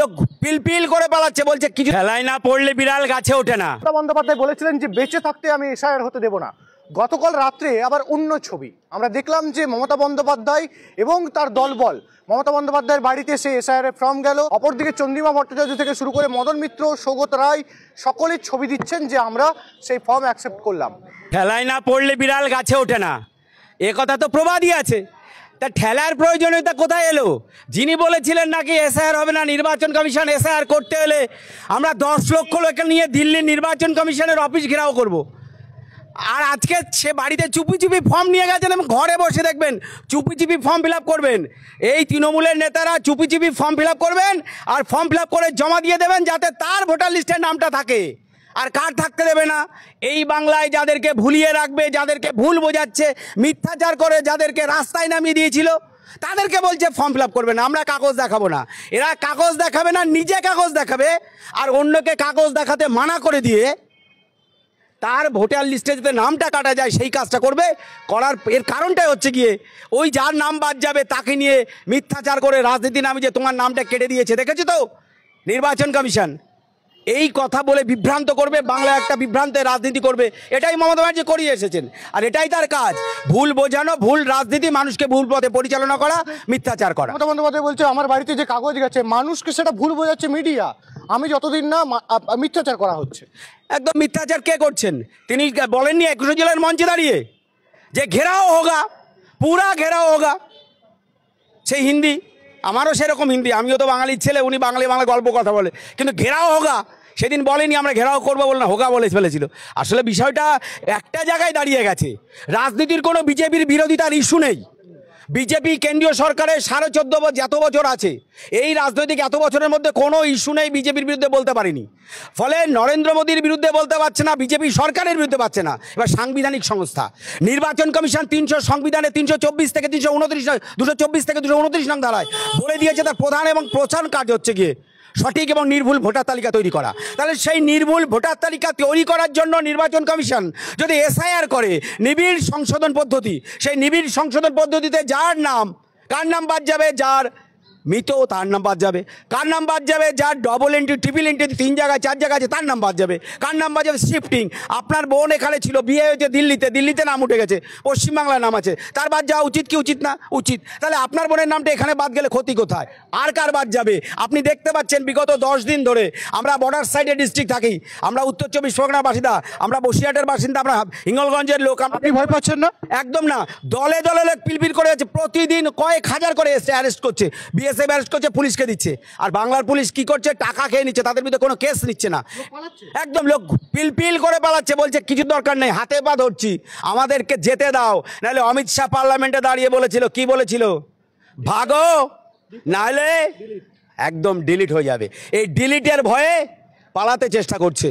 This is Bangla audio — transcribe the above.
লোক পিলপিল করে পালাচ্ছে, বলছে কিছু খেলায় না পড়লে বিড়াল গাছে ওঠে না। মমতা বন্দ্যোপাধ্যায় বলেছিলেন যে বেঁচে থাকতে আমি এসআইআর হতে দেব না। গতকাল রাত্রে আবার অন্য ছবি আমরা দেখলাম যে মমতা বন্দ্যোপাধ্যায় এবং তার দলবল মমতা বন্দ্যোপাধ্যায়ের বাড়িতে সে এসআইআর ফর্ম গেল। অপরদিকে চন্দ্রিমা ভট্টাচার্য থেকে শুরু করে মদন মিত্র, সৌগত রায় সকলেই ছবি দিচ্ছেন যে আমরা সেই ফর্ম অ্যাকসেপ্ট করলাম। খেলায় না পড়লে বিড়াল গাছে ওঠে না, এ কথা তো প্রবাদই আছে। তা ঠেলার প্রয়োজনীয়তা কোথায় এলো? যিনি বলেছিলেন নাকি এসআইআর হবে না, নির্বাচন কমিশন এসআইআর করতে হলে আমরা 10 লক্ষ লোক নিয়ে দিল্লির নির্বাচন কমিশনের অফিস ঘেরাও করব। আর আজকে সে বাড়িতে চুপি চুপি ফর্ম নিয়ে গেছেন এবং ঘরে বসে দেখবেন চুপি চুপি ফর্ম ফিল আপ করবেন। এই তৃণমূলের নেতারা চুপি চুপি ফর্ম ফিল আপ করবেন আর ফর্ম ফিল আপ করে জমা দিয়ে দেবেন যাতে তার ভোটার লিস্টের নামটা থাকে, আর কার থাকতে দেবে না। এই বাংলায় যাদেরকে ভুলিয়ে রাখবে, যাদেরকে ভুল বোঝাচ্ছে, মিথ্যাচার করে যাদেরকে রাস্তায় নামিয়ে দিয়েছিল, তাদেরকে বলছে ফর্ম ফিল আপ করবে না, আমরা কাগজ দেখাবো না। এরা কাগজ দেখাবে না, নিজে কাগজ দেখাবে আর অন্যকে কাগজ দেখাতে মানা করে দিয়ে তার ভোটার লিস্টে যাতে নামটা কাটা যায় সেই কাজটা করবে। করার এর কারণটাই হচ্ছে গিয়ে ওই যার নাম বাদ যাবে তাকে নিয়ে মিথ্যাচার করে রাজনীতি নামে যে তোমার নামটা কেটে দিয়েছে, দেখেছো তো নির্বাচন কমিশন। এই কথা বলে বিভ্রান্ত করবে, বাংলা একটা বিভ্রান্তের রাজনীতি করবে। এটাই মমতা ব্যানার্জি করিয়ে এসেছেন আর এটাই তার কাজ, ভুল বোঝানো, ভুল রাজনীতি, মানুষকে ভুল পথে পরিচালনা করা, মিথ্যাচার করা। মমতা বন্দ্যোপাধ্যায় বলছে আমার বাড়িতে যে কাগজ গেছে মানুষকে সেটা ভুল বোঝাচ্ছে মিডিয়া, আমি যতদিন না মিথ্যাচার করা হচ্ছে। একদম মিথ্যাচার কে করছেন? তিনি বলেননি 21 জেলার মঞ্চে দাঁড়িয়ে যে ঘেরাও হোগা, পুরা ঘেরাও হোগা। সেই হিন্দি, আমারও সেরকম হিন্দি, আমিও তো বাঙালির ছেলে, উনি বাঙালি গল্প কথা বলে, কিন্তু ঘেরাও হোগা সেদিন বলেনি, আমরা ঘেরাও করবো বলে না, হোগা বলে ফেলেছিল। আসলে বিষয়টা একটা জায়গায় দাঁড়িয়ে গেছে, রাজনীতির কোনো বিজেপির বিরোধিতার ইস্যু নেই। বিজেপি কেন্দ্রীয় সরকারের 14.5 এত বছর আছে, এই রাজনৈতিক এত বছরের মধ্যে কোনো ইস্যু নেই বিজেপির বিরুদ্ধে বলতে পারিনি। ফলে নরেন্দ্র মোদীর বিরুদ্ধে বলতে পারছে না, বিজেপি সরকারের বিরুদ্ধে পারছে না। এবার সাংবিধানিক সংস্থা নির্বাচন কমিশন 300 সংবিধানে 324 থেকে 329, 224 থেকে 229 নং ধারায় বলে দিয়েছে তার প্রধান এবং প্রচার কাজ হচ্ছে গিয়ে সঠিক এবং নির্ভুল ভোটার তালিকা তৈরি করা। তাহলে সেই নির্ভুল ভোটার তালিকা তৈরি করার জন্য নির্বাচন কমিশন যদি এসআইআর করে, নিবিড় সংশোধন পদ্ধতি, সেই নিবিড় সংশোধন পদ্ধতিতে যার নাম, কার নাম বাদ যাবে, যার মৃত তার নাম বাদ যাবে, কার নাম বাদ যাবে, যার ডবল এন্ট্রি, ট্রিপল এন্ট্রি 3 জায়গায় 4 জায়গায় আছে তার নাম বাদ যাবে, কার নাম বাদ যাবে শিফটিং। আপনার বোন এখানে ছিল, বিয়ে হয়েছে দিল্লিতে নাম উঠে গেছে, পশ্চিমবাংলায় নাম আছে, তার বাদ যাওয়া উচিত কি উচিত না? উচিত। তাহলে আপনার বোনের নামটা এখানে বাদ গেলে ক্ষতি কোথায়? আর কার বাদ যাবে? আপনি দেখতে পাচ্ছেন বিগত 10 দিন ধরে আমরা বর্ডার সাইডে ডিস্ট্রিক্ট থাকি, আমরা উত্তর 24 পরগনার বাসিন্দা, আমরা বসিরহাটের বাসিন্দা, আমরা হিঙ্গলগঞ্জের লোক। আপনি ভয় পাচ্ছেন না? একদম না। দলে দলে লোক পিলপিল করে যাচ্ছে, প্রতিদিন কয়েক হাজার করে অ্যারেস্ট করছে, বিএসএফ অ্যারেস্ট করছে, পুলিশকে দিচ্ছে। আর বাংলার পুলিশ কি করছে? টাকা খেয়ে নিচ্ছে, তাদের বিরুদ্ধে কোনো কেস নিচ্ছে না। একদম লোক পিলপিল করে পালাচ্ছে, বলছে কিছু দরকার নেই, হাতে পা ধরছি, আমাদেরকে যেতে দাও। নাহলে অমিত শাহ পার্লামেন্টে দাঁড়িয়ে বলেছিল, কি বলেছিল? ভাগো নাহলে একদম ডিলিট হয়ে যাবে। এই ডিলিটের ভয়ে পালাতে চেষ্টা করছে।